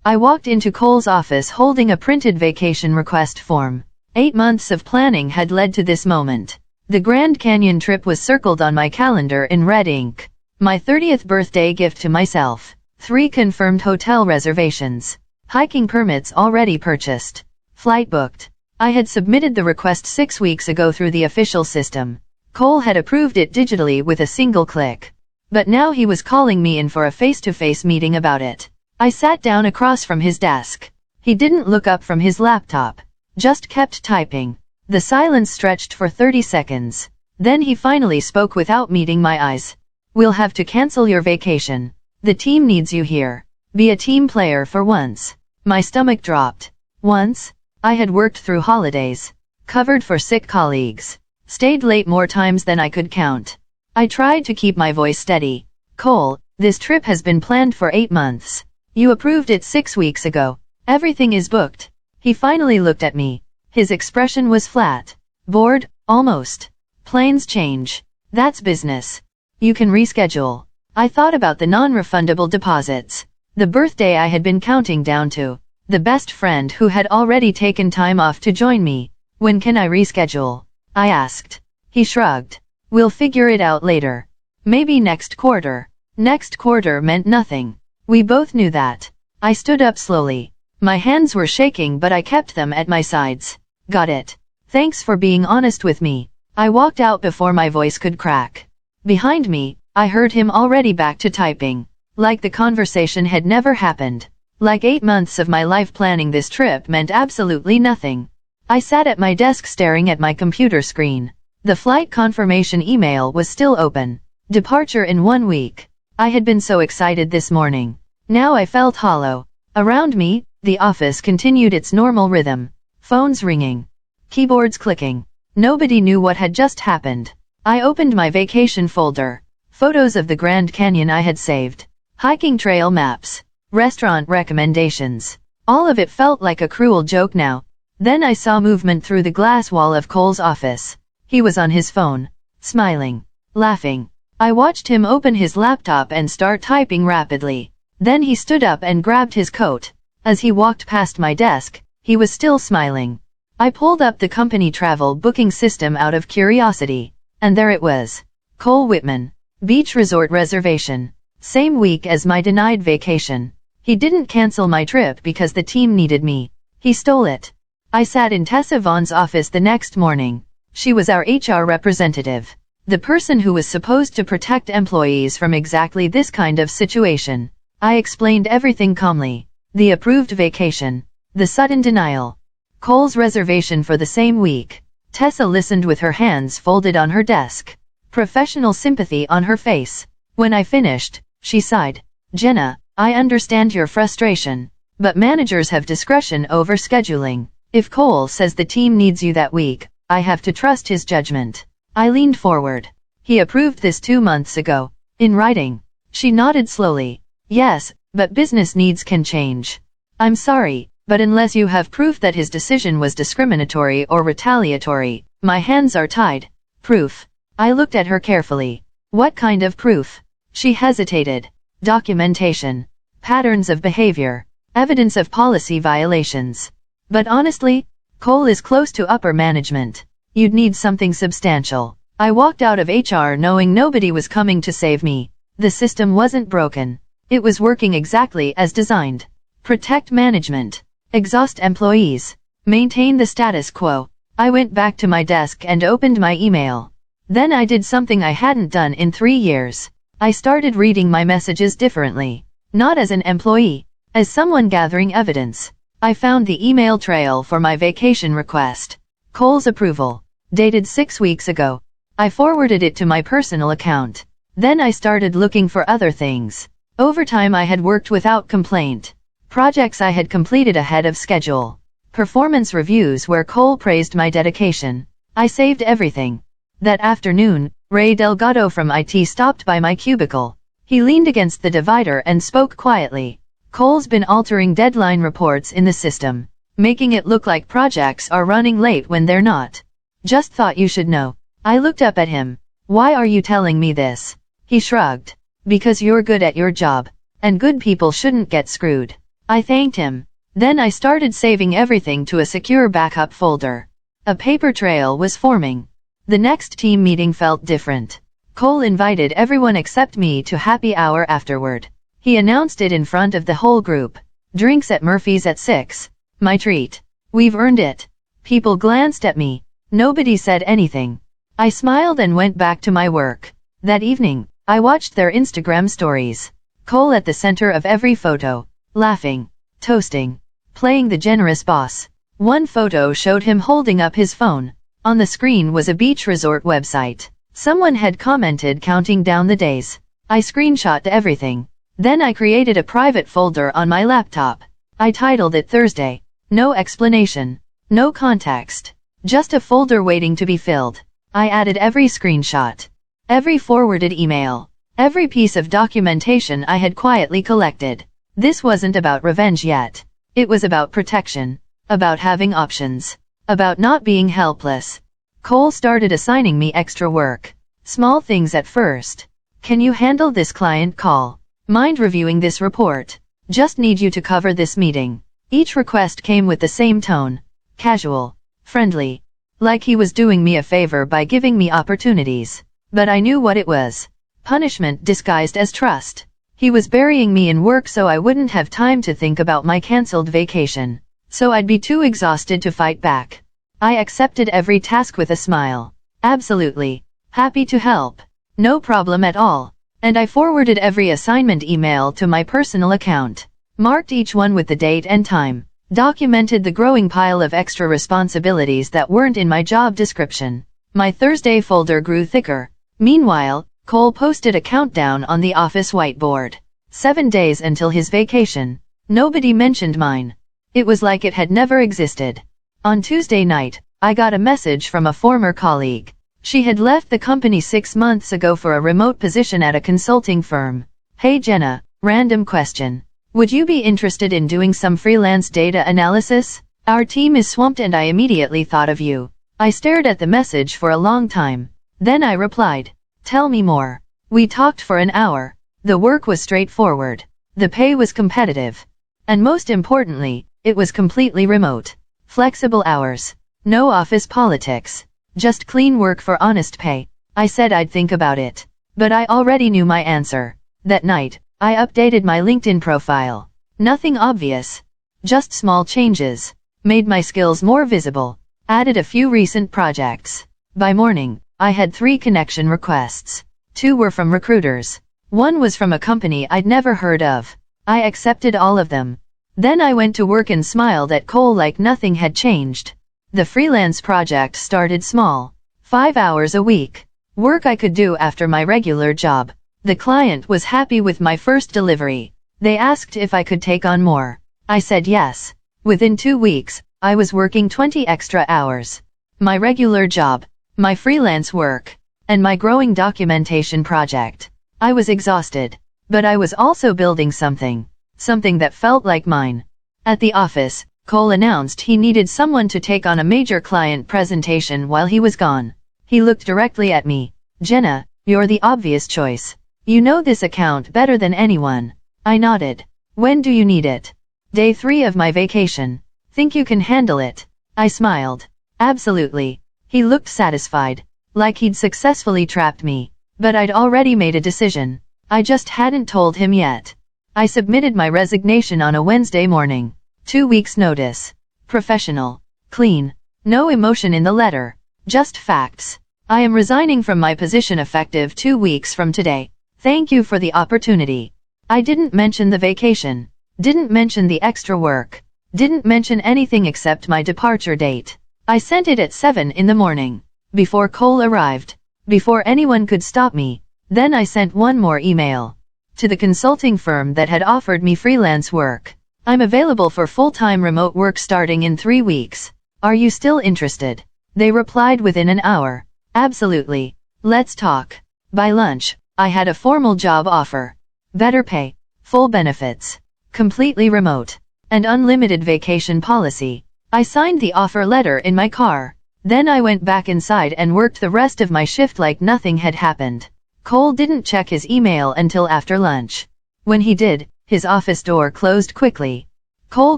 I walked into Cole's office holding a printed vacation request form. 8 months of planning had led to this moment. The Grand Canyon trip was circled on my calendar in red ink. My 30th birthday gift to myself. 3 confirmed hotel reservations. Hiking permits already purchased. Flight booked. I had submitted the request 6 weeks ago through the official system. Cole had approved it digitally with a single click. But now he was calling me in for a face-to-face meeting about it. I sat down across from his desk. He didn't look up from his laptop. Just kept typing. The silence stretched for 30 seconds. Then he finally spoke without meeting my eyes. "We'll have to cancel your vacation. The team needs you here. Be a team player for once." My stomach dropped. Once? I had worked through holidays. Covered for sick colleagues. Stayed late more times than I could count. I tried to keep my voice steady. "Cole, this trip has been planned for 8 months. You approved it 6 weeks ago. Everything is booked." He finally looked at me. His expression was flat. Bored, almost. "Plans change. That's business. You can reschedule." I thought about the non-refundable deposits. The birthday I had been counting down to. The best friend who had already taken time off to join me. "When can I reschedule?" I asked. He shrugged. "We'll figure it out later. Maybe next quarter." Next quarter meant nothing. We both knew that. I stood up slowly. My hands were shaking but I kept them at my sides. "Got it. Thanks for being honest with me." I walked out before my voice could crack. Behind me, I heard him already back to typing. Like the conversation had never happened. Like 8 months of my life planning this trip meant absolutely nothing. I sat at my desk staring at my computer screen. The flight confirmation email was still open. Departure in 1 week. I had been so excited this morning. Now I felt hollow. Around me, the office continued its normal rhythm. Phones ringing. Keyboards clicking. Nobody knew what had just happened. I opened my vacation folder. Photos of the Grand Canyon I had saved. Hiking trail maps. Restaurant recommendations. All of it felt like a cruel joke now. Then I saw movement through the glass wall of Cole's office. He was on his phone. Smiling. Laughing. I watched him open his laptop and start typing rapidly. Then he stood up and grabbed his coat. As he walked past my desk, he was still smiling. I pulled up the company travel booking system out of curiosity. And there it was. Cole Whitman. Beach resort reservation. Same week as my denied vacation. He didn't cancel my trip because the team needed me. He stole it. I sat in Tessa Vaughn's office the next morning. She was our HR representative. The person who was supposed to protect employees from exactly this kind of situation. I explained everything calmly. The approved vacation. The sudden denial. Cole's reservation for the same week. Tessa listened with her hands folded on her desk. Professional sympathy on her face. When I finished, she sighed. "Jenna, I understand your frustration. But managers have discretion over scheduling. If Cole says the team needs you that week, I have to trust his judgment." I leaned forward. "He approved this 2 months ago. In writing." She nodded slowly. "Yes, but business needs can change." "I'm sorry, but unless you have proof that his decision was discriminatory or retaliatory, my hands are tied." "Proof?" I looked at her carefully. "What kind of proof?" She hesitated. "Documentation. Patterns of behavior. Evidence of policy violations." "But honestly, Cole is close to upper management. You'd need something substantial." I walked out of HR knowing nobody was coming to save me. The system wasn't broken. It was working exactly as designed. Protect management. Exhaust employees. Maintain the status quo. I went back to my desk and opened my email. Then I did something I hadn't done in 3 years. I started reading my messages differently. Not as an employee. As someone gathering evidence. I found the email trail for my vacation request. Cole's approval. Dated 6 weeks ago. I forwarded it to my personal account. Then I started looking for other things. Overtime I had worked without complaint. Projects I had completed ahead of schedule. Performance reviews where Cole praised my dedication. I saved everything. That afternoon, Ray Delgado from IT stopped by my cubicle. He leaned against the divider and spoke quietly. "Cole's been altering deadline reports in the system, making it look like projects are running late when they're not. Just thought you should know." I looked up at him. "Why are you telling me this?" He shrugged. "Because you're good at your job. And good people shouldn't get screwed." I thanked him. Then I started saving everything to a secure backup folder. A paper trail was forming. The next team meeting felt different. Cole invited everyone except me to happy hour afterward. He announced it in front of the whole group. Drinks at Murphy's at 6. My treat. We've earned it. People glanced at me. Nobody said anything. I smiled and went back to my work. That evening, I watched their Instagram stories. Cole at the center of every photo, laughing, toasting, playing the generous boss. One photo showed him holding up his phone. On the screen was a beach resort website. Someone had commented counting down the days. I screenshot everything. Then I created a private folder on my laptop. I titled it Thursday. No explanation. No context. Just a folder waiting to be filled. I added every screenshot, every forwarded email, every piece of documentation I had quietly collected. This wasn't about revenge yet. It was about protection, about having options, about not being helpless. Cole started assigning me extra work. Small things at first. Can you handle this client call? Mind reviewing this report? Just need you to cover this meeting. Each request came with the same tone. Casual. Friendly. Like he was doing me a favor by giving me opportunities. But I knew what it was. Punishment disguised as trust. He was burying me in work so I wouldn't have time to think about my cancelled vacation. So I'd be too exhausted to fight back. I accepted every task with a smile. Absolutely. Happy to help. No problem at all. And I forwarded every assignment email to my personal account. Marked each one with the date and time. Documented the growing pile of extra responsibilities that weren't in my job description. My Thursday folder grew thicker. Meanwhile, Cole posted a countdown on the office whiteboard. 7 days until his vacation. Nobody mentioned mine. It was like it had never existed. On Tuesday night, I got a message from a former colleague. She had left the company 6 months ago for a remote position at a consulting firm. Hey Jenna, random question. Would you be interested in doing some freelance data analysis? Our team is swamped and I immediately thought of you. I stared at the message for a long time. Then I replied. Tell me more. We talked for an hour. The work was straightforward. The pay was competitive. And most importantly, it was completely remote. Flexible hours. No office politics. Just clean work for honest pay. I said I'd think about it. But I already knew my answer. That night, I updated my LinkedIn profile. Nothing obvious. Just small changes. Made my skills more visible. Added a few recent projects. By morning, I had 3 connection requests. 2 were from recruiters. 1 was from a company I'd never heard of. I accepted all of them. Then I went to work and smiled at Cole like nothing had changed. The freelance project started small. 5 hours a week. Work I could do after my regular job. The client was happy with my first delivery. They asked if I could take on more. I said yes. Within 2 weeks, I was working 20 extra hours. My regular job, my freelance work, and my growing documentation project. I was exhausted. But I was also building something. Something that felt like mine. At the office, Cole announced he needed someone to take on a major client presentation while he was gone. He looked directly at me. Jenna, you're the obvious choice. You know this account better than anyone. I nodded. When do you need it? Day 3 of my vacation. Think you can handle it? I smiled. Absolutely. He looked satisfied. Like he'd successfully trapped me. But I'd already made a decision. I just hadn't told him yet. I submitted my resignation on a Wednesday morning. 2 weeks notice. Professional. Clean. No emotion in the letter. Just facts. I am resigning from my position effective 2 weeks from today. Thank you for the opportunity. I didn't mention the vacation. Didn't mention the extra work. Didn't mention anything except my departure date. I sent it at 7 in the morning. Before Cole arrived. Before anyone could stop me. Then I sent one more email. To the consulting firm that had offered me freelance work. I'm available for full-time remote work starting in 3 weeks. Are you still interested? They replied within an hour. Absolutely. Let's talk. By lunch, I had a formal job offer. Better pay, full benefits, completely remote, and unlimited vacation policy. I signed the offer letter in my car. Then I went back inside and worked the rest of my shift like nothing had happened. Cole didn't check his email until after lunch. When he did, his office door closed quickly. Cole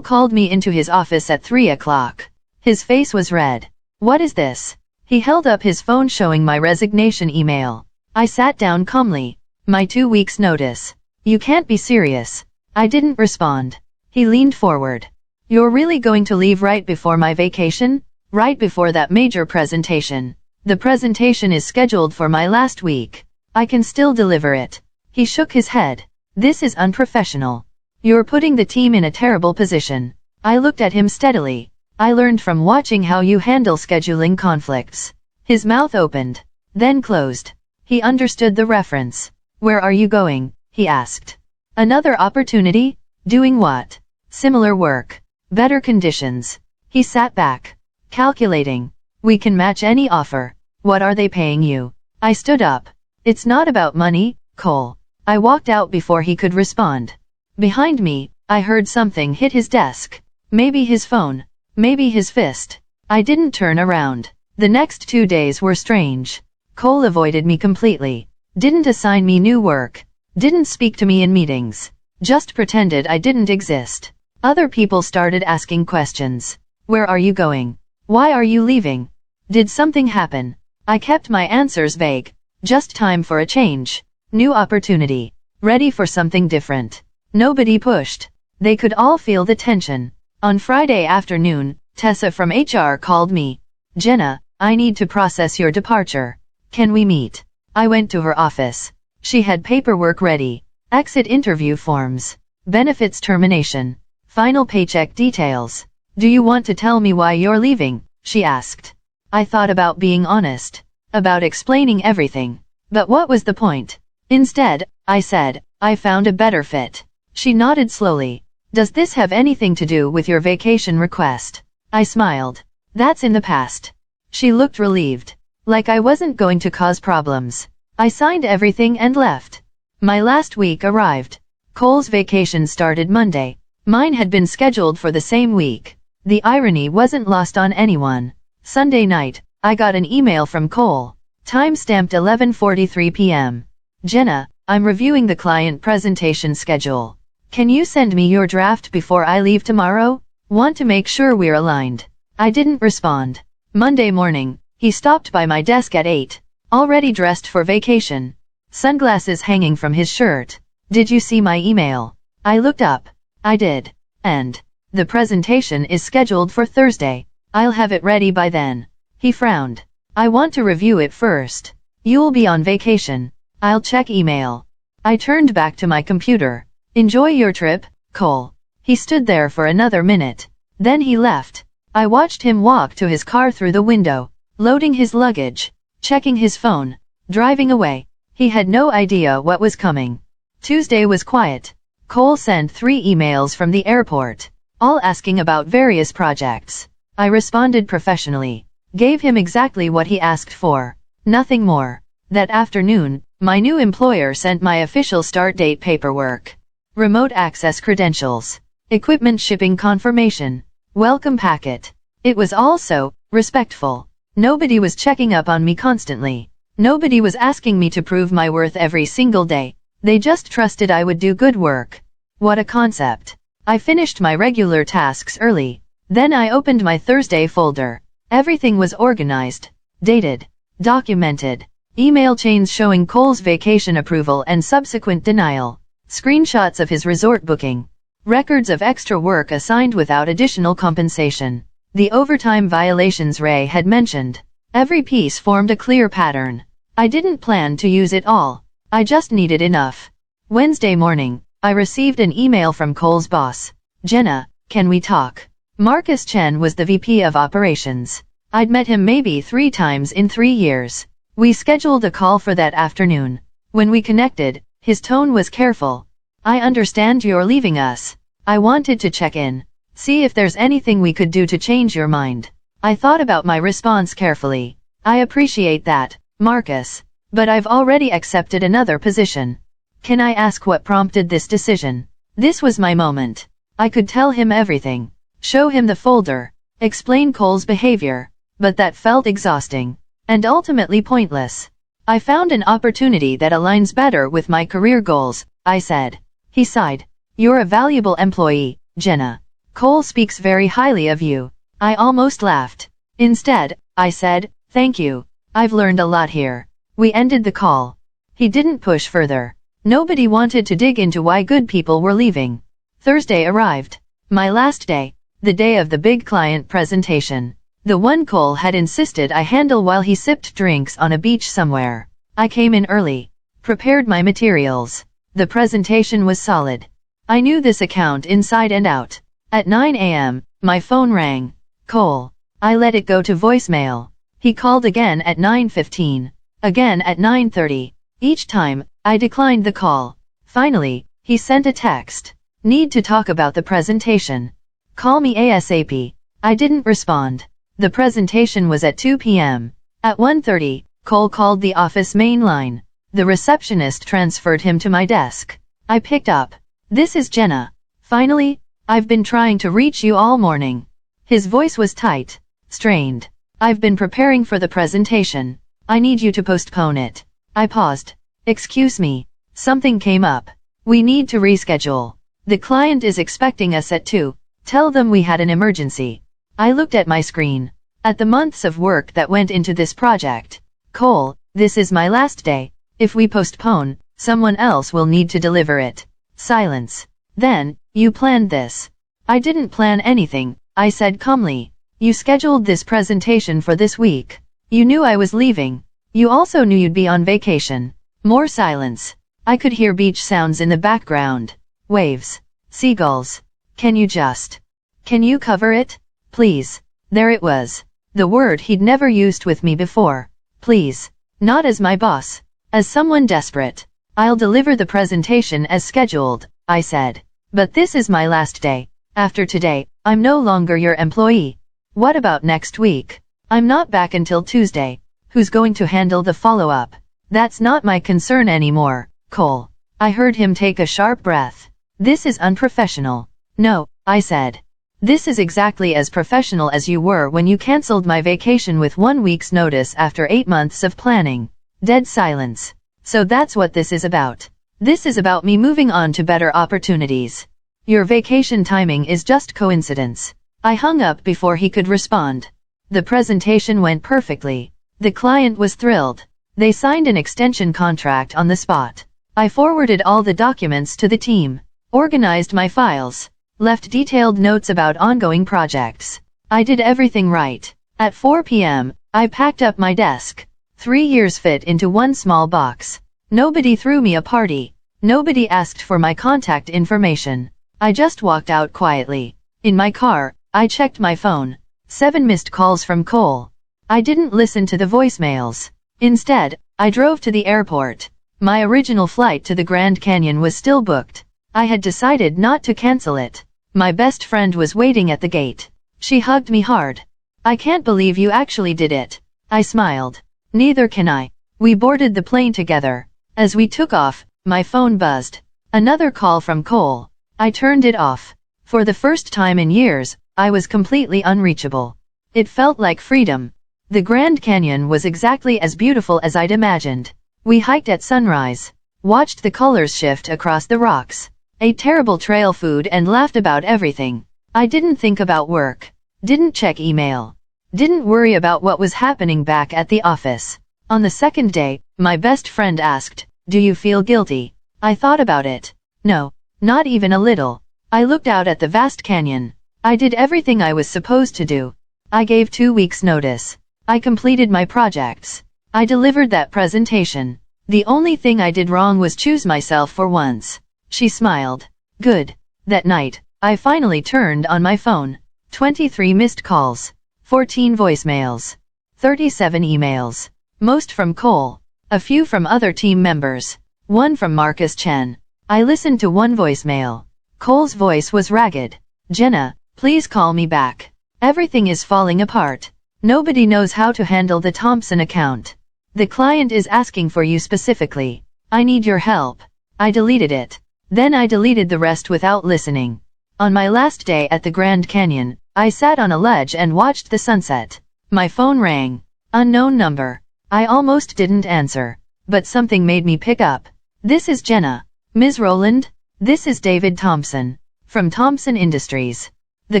called me into his office at 3 o'clock. His face was red. What is this? He held up his phone showing my resignation email. I sat down calmly. My 2 weeks' notice. You can't be serious. I didn't respond. He leaned forward. You're really going to leave right before my vacation? Right before that major presentation. The presentation is scheduled for my last week. I can still deliver it. He shook his head. This is unprofessional. You're putting the team in a terrible position. I looked at him steadily. I learned from watching how you handle scheduling conflicts. His mouth opened, then closed. He understood the reference. Where are you going? He asked. Another opportunity? Doing what? Similar work. Better conditions. He sat back. Calculating. We can match any offer. What are they paying you? I stood up. It's not about money, Cole. I walked out before he could respond. Behind me, I heard something hit his desk. Maybe his phone. Maybe his fist. I didn't turn around. The next 2 days were strange. Cole avoided me completely. Didn't assign me new work. Didn't speak to me in meetings. Just pretended I didn't exist. Other people started asking questions. Where are you going? Why are you leaving? Did something happen? I kept my answers vague. Just time for a change. New opportunity. Ready for something different. Nobody pushed. They could all feel the tension. On Friday afternoon, Tessa from HR called me. Jenna, I need to process your departure. Can we meet? I went to her office. She had paperwork ready. Exit interview forms. Benefits termination. Final paycheck details. Do you want to tell me why you're leaving? She asked. I thought about being honest. About explaining everything. But what was the point? Instead, I said, I found a better fit. She nodded slowly. Does this have anything to do with your vacation request? I smiled. That's in the past. She looked relieved. Like I wasn't going to cause problems. I signed everything and left. My last week arrived. Cole's vacation started Monday. Mine had been scheduled for the same week. The irony wasn't lost on anyone. Sunday night, I got an email from Cole. Time-stamped 11:43 p.m. Jenna, I'm reviewing the client presentation schedule. Can you send me your draft before I leave tomorrow? Want to make sure we're aligned. I didn't respond. Monday morning, he stopped by my desk at 8, already dressed for vacation. Sunglasses hanging from his shirt. Did you see my email? I looked up. I did. And the presentation is scheduled for Thursday. I'll have it ready by then. He frowned. I want to review it first. You'll be on vacation. I'll check email. I turned back to my computer. Enjoy your trip, Cole. He stood there for another minute. Then he left. I watched him walk to his car through the window, loading his luggage, checking his phone, driving away. He had no idea what was coming. Tuesday was quiet. Cole sent 3 emails from the airport, all asking about various projects. I responded professionally, gave him exactly what he asked for, nothing more. That afternoon, my new employer sent my official start date paperwork. Remote access credentials. Equipment shipping confirmation. Welcome packet. It was also respectful. Nobody was checking up on me constantly. Nobody was asking me to prove my worth every single day. They just trusted I would do good work. What a concept. I finished my regular tasks early. Then I opened my Thursday folder. Everything was organized, dated, documented. Email chains showing Cole's vacation approval and subsequent denial. Screenshots of his resort booking. Records of extra work assigned without additional compensation. The overtime violations Ray had mentioned. Every piece formed a clear pattern. I didn't plan to use it all. I just needed enough. Wednesday morning, I received an email from Cole's boss. Jenna, can we talk? Marcus Chen was the VP of operations. I'd met him maybe 3 times in 3 years. We scheduled a call for that afternoon. When we connected, his tone was careful. I understand you're leaving us. I wanted to check in. See if there's anything we could do to change your mind. I thought about my response carefully. I appreciate that, Marcus. But I've already accepted another position. Can I ask what prompted this decision? This was my moment. I could tell him everything. Show him the folder. Explain Cole's behavior. But that felt exhausting. And ultimately pointless. I found an opportunity that aligns better with my career goals, I said. He sighed. You're a valuable employee, Jenna. Cole speaks very highly of you. I almost laughed. Instead, I said, thank you. I've learned a lot here. We ended the call. He didn't push further. Nobody wanted to dig into why good people were leaving. Thursday arrived. My last day. The day of the big client presentation. The one Cole had insisted I handle while he sipped drinks on a beach somewhere. I came in early. Prepared my materials. The presentation was solid. I knew this account inside and out. At 9 a.m., my phone rang. Cole. I let it go to voicemail. He called again at 9:15. Again at 9:30. Each time, I declined the call. Finally, he sent a text. Need to talk about the presentation. Call me ASAP. I didn't respond. The presentation was at 2 p.m. At 1:30, Cole called the office main line. The receptionist transferred him to my desk. I picked up. This is Jenna. Finally, I've been trying to reach you all morning. His voice was tight, strained. I've been preparing for the presentation. I need you to postpone it. I paused. Excuse me. Something came up. We need to reschedule. The client is expecting us at 2. Tell them we had an emergency. I looked at my screen. At the months of work that went into this project. Cole, this is my last day. If we postpone, someone else will need to deliver it. Silence. Then, you planned this. I didn't plan anything, I said calmly. You scheduled this presentation for this week. You knew I was leaving. You also knew you'd be on vacation. More silence. I could hear beach sounds in the background. Waves. Seagulls. Can you cover it? Please. There it was. The word he'd never used with me before. Please. Not as my boss. As someone desperate. I'll deliver the presentation as scheduled, I said. But this is my last day. After today, I'm no longer your employee. What about next week? I'm not back until Tuesday. Who's going to handle the follow-up? That's not my concern anymore, Cole. I heard him take a sharp breath. This is unprofessional. No, I said. This is exactly as professional as you were when you canceled my vacation with 1 week's notice after 8 months of planning. Dead silence. So that's what this is about. This is about me moving on to better opportunities. Your vacation timing is just coincidence. I hung up before he could respond. The presentation went perfectly. The client was thrilled. They signed an extension contract on the spot. I forwarded all the documents to the team, organized my files, left detailed notes about ongoing projects. I did everything right. At 4 p.m., I packed up my desk. 3 years fit into one small box. Nobody threw me a party. Nobody asked for my contact information. I just walked out quietly. In my car, I checked my phone. 7 missed calls from Cole. I didn't listen to the voicemails. Instead, I drove to the airport. My original flight to the Grand Canyon was still booked. I had decided not to cancel it. My best friend was waiting at the gate. She hugged me hard. I can't believe you actually did it. I smiled. Neither can I. We boarded the plane together. As we took off, my phone buzzed. Another call from Cole. I turned it off. For the first time in years, I was completely unreachable. It felt like freedom. The Grand Canyon was exactly as beautiful as I'd imagined. We hiked at sunrise, watched the colors shift across the rocks, ate terrible trail food and laughed about everything. I didn't think about work, didn't check email, didn't worry about what was happening back at the office. On the second day, my best friend asked, "Do you feel guilty?" I thought about it. No, not even a little. I looked out at the vast canyon. I did everything I was supposed to do. I gave 2 weeks' notice. I completed my projects. I delivered that presentation. The only thing I did wrong was choose myself for once. She smiled. Good. That night, I finally turned on my phone. 23 missed calls. 14 voicemails. 37 emails. Most from Cole. A few from other team members. 1 from Marcus Chen. I listened to one voicemail. Cole's voice was ragged. "Jenna, please call me back. Everything is falling apart. Nobody knows how to handle the Thompson account. The client is asking for you specifically. I need your help." I deleted it. Then I deleted the rest without listening. On my last day at the Grand Canyon, I sat on a ledge and watched the sunset. My phone rang. Unknown number. I almost didn't answer, but something made me pick up. "This is Jenna. Ms. Rowland? This is David Thompson. From Thompson Industries." The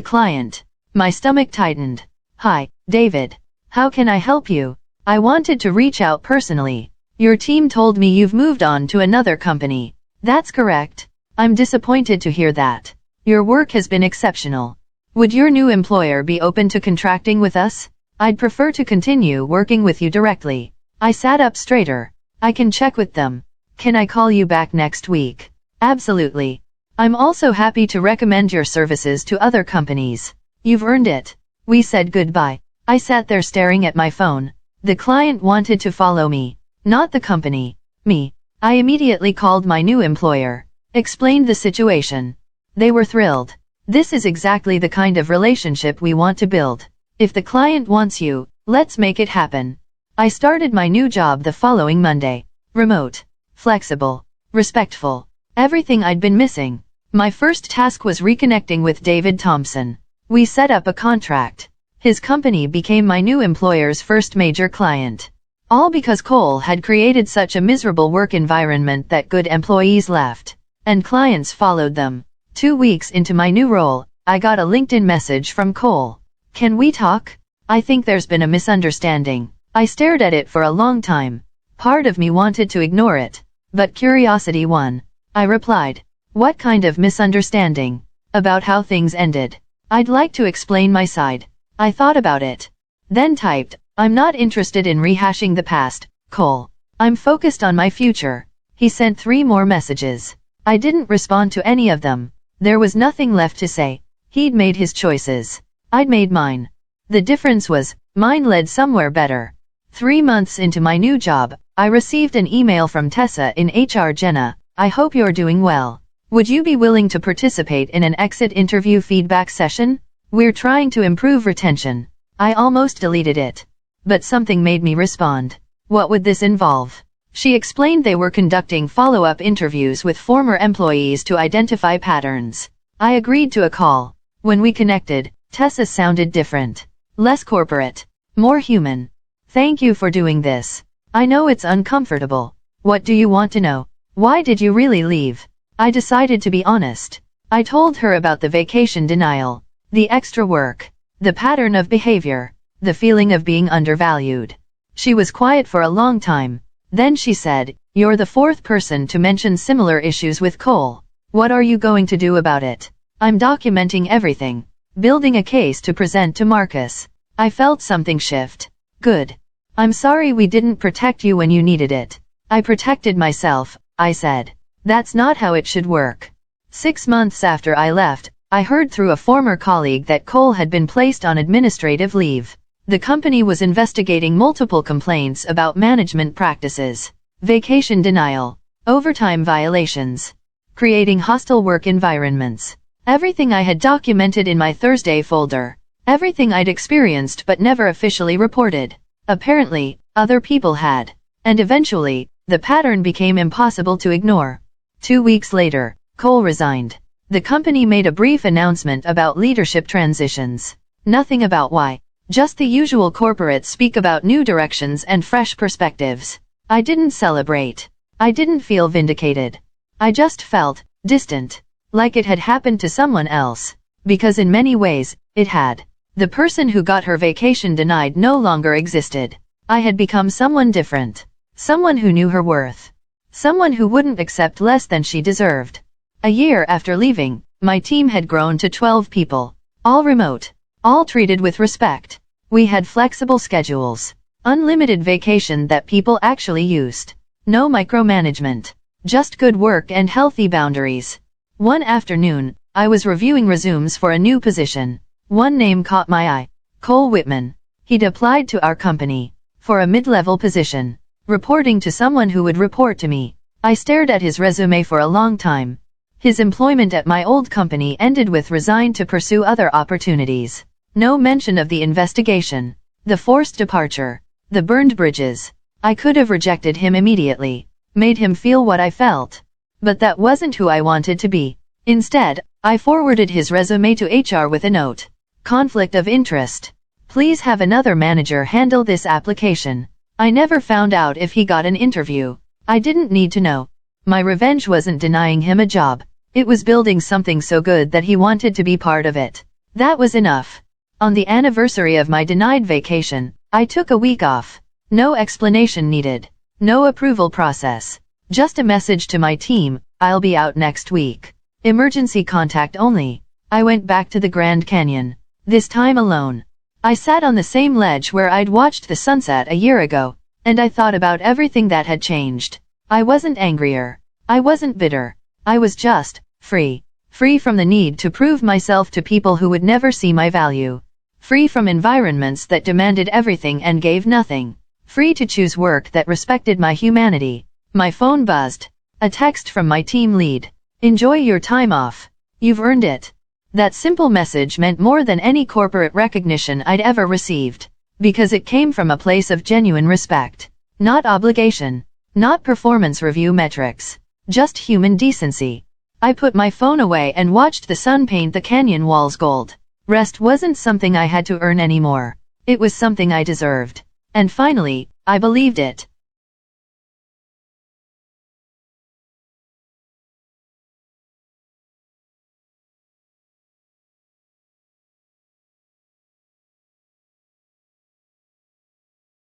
client. My stomach tightened. Hi, David. How can I help you? I wanted to reach out personally. Your team told me you've moved on to another company. That's correct. I'm disappointed to hear that. Your work has been exceptional. Would your new employer be open to contracting with us? I'd prefer to continue working with you directly. I sat up straighter. I can check with them. Can I call you back next week? Absolutely. I'm also happy to recommend your services to other companies. You've earned it. We said goodbye. I sat there staring at my phone. The client wanted to follow me, not the company. Me. I immediately called my new employer, explained the situation. They were thrilled. This is exactly the kind of relationship we want to build. If the client wants you, let's make it happen. I started my new job the following Monday. Remote, flexible, respectful. Everything I'd been missing. My first task was reconnecting with David Thompson. We set up a contract. His company became my new employer's first major client. All because Cole had created such a miserable work environment that good employees left, and clients followed them. 2 weeks into my new role, I got a LinkedIn message from Cole. Can we talk? I think there's been a misunderstanding. I stared at it for a long time. Part of me wanted to ignore it, but curiosity won. I replied, what kind of misunderstanding? About how things ended. I'd like to explain my side. I thought about it. Then typed, I'm not interested in rehashing the past, Cole. I'm focused on my future. He sent 3 more messages. I didn't respond to any of them. There was nothing left to say. He'd made his choices. I'd made mine. The difference was, mine led somewhere better. 3 months into my new job, I received an email from Tessa in HR. Jenna, I hope you're doing well. Would you be willing to participate in an exit interview feedback session? We're trying to improve retention. I almost deleted it. But something made me respond. What would this involve? She explained they were conducting follow-up interviews with former employees to identify patterns. I agreed to a call. When we connected, Tessa sounded different. Less corporate. More human. Thank you for doing this. I know it's uncomfortable. What do you want to know? Why did you really leave? I decided to be honest. I told her about the vacation denial, the extra work, the pattern of behavior, the feeling of being undervalued. She was quiet for a long time. Then she said, you're the 4th person to mention similar issues with Cole. What are you going to do about it? I'm documenting everything, building a case to present to Marcus. I felt something shift. Good. I'm sorry we didn't protect you when you needed it. I protected myself, I said. That's not how it should work. 6 months after I left, I heard through a former colleague that Cole had been placed on administrative leave. The company was investigating multiple complaints about management practices, vacation denial, overtime violations, creating hostile work environments. Everything I had documented in my Thursday folder. Everything I'd experienced but never officially reported. Apparently, other people had. And eventually, the pattern became impossible to ignore. 2 weeks later, Cole resigned. The company made a brief announcement about leadership transitions. Nothing about why. Just the usual corporate speak about new directions and fresh perspectives. I didn't celebrate. I didn't feel vindicated. I just felt distant. Like it had happened to someone else. Because in many ways, it had. The person who got her vacation denied no longer existed. I had become someone different. Someone who knew her worth. Someone who wouldn't accept less than she deserved. A year after leaving, my team had grown to 12 people. All remote. All treated with respect. We had flexible schedules. Unlimited vacation that people actually used. No micromanagement. Just good work and healthy boundaries. One afternoon, I was reviewing resumes for a new position. One name caught my eye. Cole Whitman. He'd applied to our company. For a mid-level position. Reporting to someone who would report to me. I stared at his resume for a long time. His employment at my old company ended with resigned to pursue other opportunities. No mention of the investigation. The forced departure. The burned bridges. I could have rejected him immediately. Made him feel what I felt. But that wasn't who I wanted to be. Instead, I forwarded his resume to HR with a note. Conflict of interest. Please have another manager handle this application. I never found out if he got an interview. I didn't need to know. My revenge wasn't denying him a job. It was building something so good that he wanted to be part of it. That was enough. On the anniversary of my denied vacation, I took a week off. No explanation needed. No approval process. Just a message to my team, I'll be out next week. Emergency contact only. I went back to the Grand Canyon. This time alone. I sat on the same ledge where I'd watched the sunset a year ago, and I thought about everything that had changed. I wasn't angrier. I wasn't bitter. I was just free. Free from the need to prove myself to people who would never see my value. Free from environments that demanded everything and gave nothing. Free to choose work that respected my humanity. My phone buzzed. A text from my team lead. Enjoy your time off. You've earned it. That simple message meant more than any corporate recognition I'd ever received. Because it came from a place of genuine respect. Not obligation. Not performance review metrics. Just human decency. I put my phone away and watched the sun paint the canyon walls gold. Rest wasn't something I had to earn anymore. It was something I deserved. And finally, I believed it.